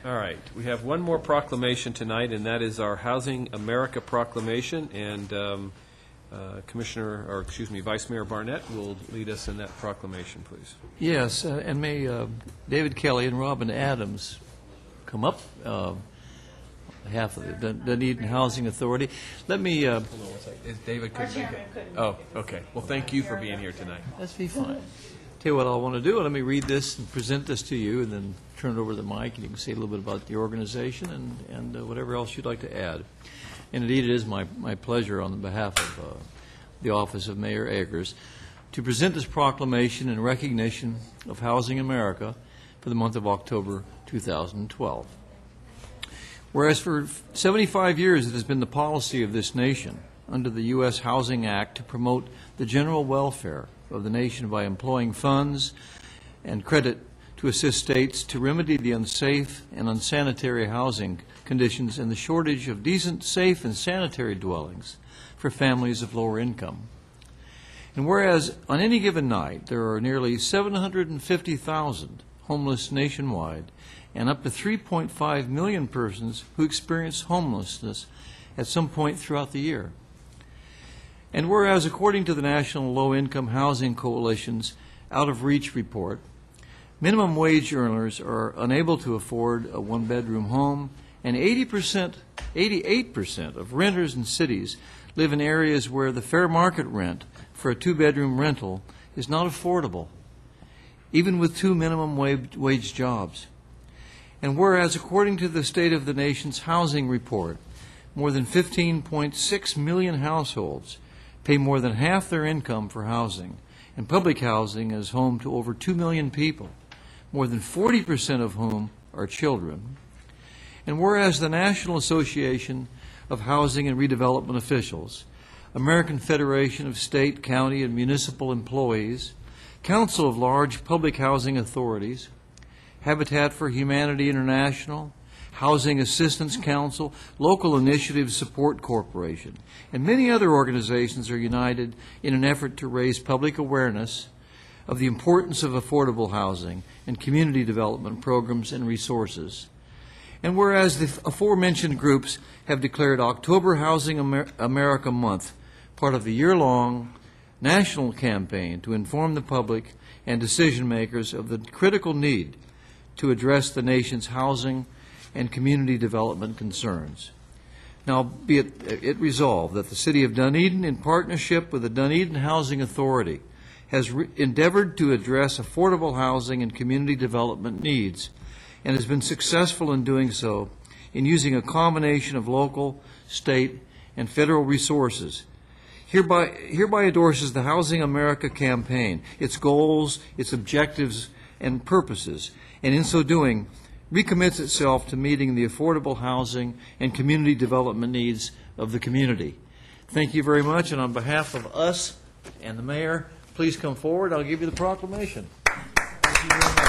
All right, we have one more proclamation tonight, and that is our Housing America Proclamation, and Vice Mayor Barnette will lead us in that proclamation, please. Yes, and may David Kelly and Robin Adams come up on behalf of the Dunedin Housing Authority. Let me... Hold on one second. Is David couldn't make it? Oh, okay. Well, thank you for being here tonight. That's be fine. Tell you what I want to do. Let me read this and present this to you, and then turn it over to the mic, and you can say a little bit about the organization and whatever else you'd like to add. And indeed, it is my pleasure on behalf of the Office of Mayor Eggers to present this proclamation in recognition of Housing America for the month of October 2012. Whereas for 75 years it has been the policy of this nation under the U.S. Housing Act to promote the general welfare of the nation by employing funds and credit to assist states to remedy the unsafe and unsanitary housing conditions and the shortage of decent, safe, and sanitary dwellings for families of lower income. And whereas on any given night there are nearly 750,000 homeless nationwide and up to 3.5 million persons who experience homelessness at some point throughout the year. And whereas according to the National Low-Income Housing Coalition's Out of Reach report, minimum wage earners are unable to afford a one-bedroom home, and 88% of renters in cities live in areas where the fair market rent for a two-bedroom rental is not affordable, even with two minimum wage jobs. And whereas according to the State of the Nation's Housing Report, more than 15.6 million households pay more than half their income for housing, and public housing is home to over 2 million people, more than 40% of whom are children. And whereas the National Association of Housing and Redevelopment Officials, American Federation of State, County, and Municipal Employees, Council of Large Public Housing Authorities, Habitat for Humanity International, Housing Assistance Council, Local Initiative Support Corporation, and many other organizations are united in an effort to raise public awareness of the importance of affordable housing and community development programs and resources. And whereas the aforementioned groups have declared October Housing America Month part of the year-long national campaign to inform the public and decision makers of the critical need to address the nation's housing and community development concerns. Now, be it resolved that the City of Dunedin, in partnership with the Dunedin Housing Authority, has endeavored to address affordable housing and community development needs, and has been successful in doing so in using a combination of local, state, and federal resources. Hereby endorses the Housing America campaign, its goals, its objectives, and purposes, and in so doing, recommits itself to meeting the affordable housing and community development needs of the community. Thank you very much, and on behalf of us and the mayor, please come forward. I'll give you the proclamation. Thank you very much.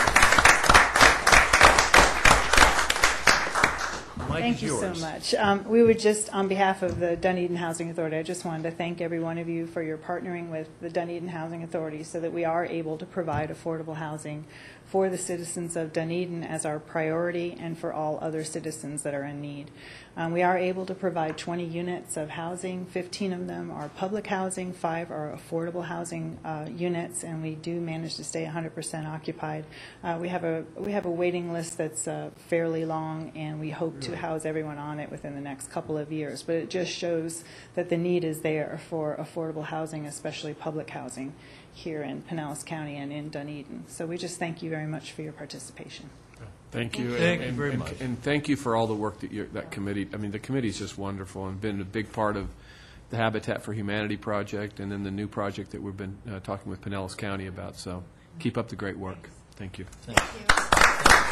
Thank you so much. We would just, on behalf of the Dunedin Housing Authority, I just wanted to thank every one of you for your partnering with the Dunedin Housing Authority so that we are able to provide affordable housing for the citizens of Dunedin as our priority and for all other citizens that are in need. We are able to provide 20 units of housing. 15 of them are public housing, 5 are affordable housing units, and we do manage to stay 100% occupied. We have a waiting list that's fairly long, and we hope to house everyone on it within the next couple of years. But it just shows that the need is there for affordable housing, especially public housing, here in Pinellas County and in Dunedin. So we just thank you very much for your participation. Thank you. Thank you very much. And thank you for all the work that committee, I mean, the committee is just wonderful and been a big part of the Habitat for Humanity project and then the new project that we've been talking with Pinellas County about. So keep up the great work. Thank you. Thank you.